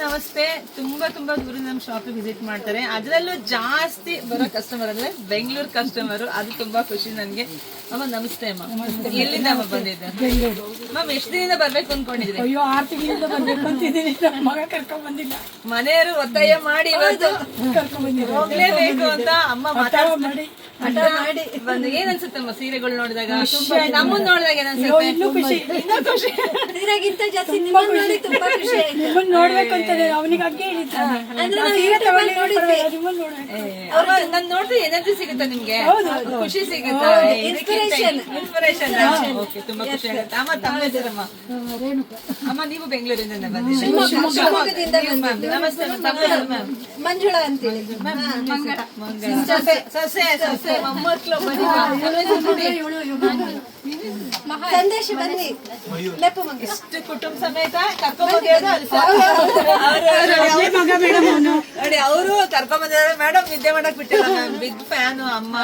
ನಮಸ್ತೆ. ತುಂಬಾ ದೂರದಿಂದ ನಮ್ಮ ಶಾಪ್ ವಿಸಿಟ್ ಮಾಡ್ತಾರೆ. ಅದರಲ್ಲೂ ಜಾಸ್ತಿ ಬರೋ ಕಸ್ಟಮರ್ ಅಂದ್ರೆ ಬೆಂಗಳೂರು ಕಸ್ಟಮರ್. ಅದು ತುಂಬಾ ಖುಷಿ ನನ್ಗೆ. ಅಮ್ಮ ನಮಸ್ತೆ ಅಮ್ಮ. ಎಲ್ಲಿಂದ ಅಮ್ಮ ಬಂದಿದ್ದೆ? ಮ್ಯಾಮ್ ಎಷ್ಟು ದಿನದಿಂದ ಬರ್ಬೇಕು ಅನ್ಕೊಂಡಿದ್ರಿ? ಅಯ್ಯೋ 6 ತಿಂಗಳಿಂದ ಬರ್ಬೇಕು ಅಂತಿದ್ದೀನಿ. ಮಗ ಕರ್ಕೊಂಡ್ ಬಂದಿಲ್ಲ. ಮನೆಯವರು ಒತ್ತಾಯ ಮಾಡಿ ಇವತ್ತು ಕರ್ಕೊಂಡ್ ಬಂದಿಲ್ಲ. ಹೋಗ್ಲೇಬೇಕು ಅಂತ ಅಮ್ಮ ಮಾತಾಡಿ ಬಂದು. ಏನ್ ಅನ್ಸುತ್ತಮ್ಮ ಸೀರೆಗಳು ನೋಡಿದಾಗ? ನಮ್ಮನ್ನ ನೋಡಿದಾಗ ಏನ್ ಅನ್ಸುತ್ತೆ? ಇನ್ನೂ ಖುಷಿ. ಸೀರೆಗಿಂತ ಜಾಸ್ತಿ ನಿಮ್ಮನ್ನ ನೋಡಿ ತುಂಬಾ ಖುಷಿ ಆಯ್ತು. ನಿಮ್ಮನ್ನ ನೋಡ್ಬೇಕು ಅಂತಾನೆ ಅವನಿಗೆ ಹಂಗೆ ಹೇಳಿದ್ದಾನೆ. ಅಂದ್ರೆ ನಾವು ಯೂಟ್ಯೂಬ್ ನೋಡಿದ್ವಿ. ನಿಮ್ಮನ್ನ ನೋಡ್ಬೇಕು. ನನ್ ನೋಡಿದ್ರೆ ಎನರ್ಜಿ ಸಿಗುತ್ತಾ ನಿಮ್ಗೆ? ಖುಷಿ ಸಿಗುತ್ತಾ? ಇನ್ಸ್ಪಿರೇಷನ್. ಓಕೆ, ತುಂಬಾ ಖುಷಿ ಆಗುತ್ತೆ. ಅಮ್ಮ ತಮ್ಮ ಹೆಸರಮ್ಮ? ಅಮ್ಮ ನೀವು ಬೆಂಗಳೂರಿಂದ ಶಿವಮೊಗ್ಗದಿಂದ ಬಂದಿದ್ದು. ನಮಸ್ತೆ ತಮ್ಮ ಹೆಸರು ಮ್ಯಾಮ್? ಮಂಜುಳಾ ಅಂತೇಳಿ. ಸೊಸೆ ಮೊಮ್ಮಕ್ಳು ಬನ್ನಿ. ಸಂದೇಶ ಬನ್ನಿ. ನೆಪ ಮಂಗ ಇಷ್ಟು ಕುಟುಂಬ ಸಮೇತ ಕರ್ಕೊಂಡ್ಬಂದಿರೋದು ನೋಡಿ. ಅವರು ಕರ್ಕೊಂಡ್ಬಂದಿದ್ದಾರೆ ಮೇಡಮ್. ನಿದ್ದೆ ಮಾಡಕ್ ಬಿಟ್ಟಿಲ್ಲ ಮ್ಯಾಮ್. ಬಿಗ್ ಫ್ಯಾನು ಅಮ್ಮ.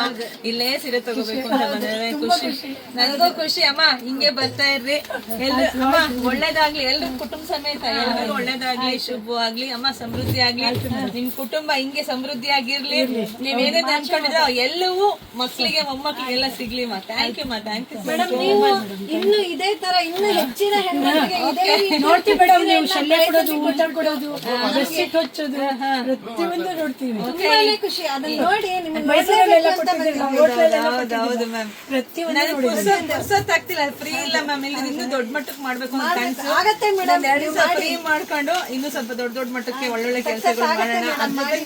ಇಲ್ಲೇ ಸೀರೆ ತಗೋಬೇಕು ಅಂತ ಬಂದಿದ್ದಾರೆ. ಖುಷಿ, ನನಗೂ ಖುಷಿ. ಅಮ್ಮ ಹಿಂಗೆ ಬರ್ತಾ ಇರ್ರಿ. ಎಲ್ರು ಅಮ್ಮ ಒಳ್ಳೇದಾಗ್ಲಿ. ಎಲ್ರು ಕುಟುಂಬ ಸಮೇತ ಎಲ್ರಿಗೂ ಒಳ್ಳೇದಾಗ್ಲಿ, ಶುಭವಾಗ್ಲಿ. ಅಮ್ಮ ಸಮೃದ್ಧಿ ಆಗ್ಲಿ. ನಿಮ್ ಕುಟುಂಬ ಹಿಂಗೆ ಸಮೃದ್ಧಿ ಆಗಿರ್ಲಿ. ನೀವೇನೇನ್ ಅನ್ಕೊಂಡಿದ್ರೆ ಎಲ್ಲವೂ ಮಕ್ಳಿಗೆ ಮೊಮ್ಮಕ್ಳಿಗೆಲ್ಲ ಸಿಗ್ಲಿ ಮಾ. ಥ್ಯಾಂಕ್ ಯು ಮಾ. Thank you madam. ನೀವು ಇನ್ನು ಇದೇ ತರ ಇನ್ನು ಹೆಚ್ಚಿನ ಹೆಣ್ಮಕ್ಳಿಗೆ ಇದೇ ನೋಡ್ತೀವಿ ಮೇಡಮ್. ನೀವು ಶಲ್ಯ ಕೊಡೋದು, ಊಟ ಕೊಡೋದು, ಬೆಡ್ಶೀಟ್ ಹೊಚ್ಚೋದು ಪ್ರತಿಯೊಂದು ನೋಡ್ತೀವಿ. ತುಂಬಾನೇ ಖುಷಿ. ಅದನ್ನ ನೋಡಿ ನಿಮ್ಮನ್ನ ಮೈಸೂರಲ್ಲೆಲ್ಲ ಕೊಟ್ಟಿದ್ದೀರಲ್ಲ, ಹೋಟ್ಲಲ್ಲೆಲ್ಲ ಹೌದು ಮ್ಯಾಮ್. ಆಗ್ತಿಲ್ಲ. ಫ್ರೀ ಇಲ್ಲ ಮ್ಯಾಮ್. ಇಲ್ಲಿ ಇನ್ನೂ ದೊಡ್ಡ ಮಟ್ಟಕ್ಕೆ ಮಾಡ್ಬೇಕು ಅಂತ ಆಗತ್ತೆ ಮೇಡಮ್. ಫ್ರೀ ಮಾಡ್ಕೊಂಡು ಇನ್ನೂ ಸ್ವಲ್ಪ ದೊಡ್ಡ ಮಟ್ಟಕ್ಕೆ ಒಳ್ಳೊಳ್ಳೆ ಕೆಲಸಗಳು ಮಾಡೋಣ.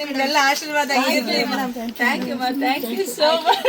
ನಿಮ್ಗೆಲ್ಲ ಆಶೀರ್ವಾದ ಇರ್ಲಿ madam. Thank you ma'am. Thank you so much.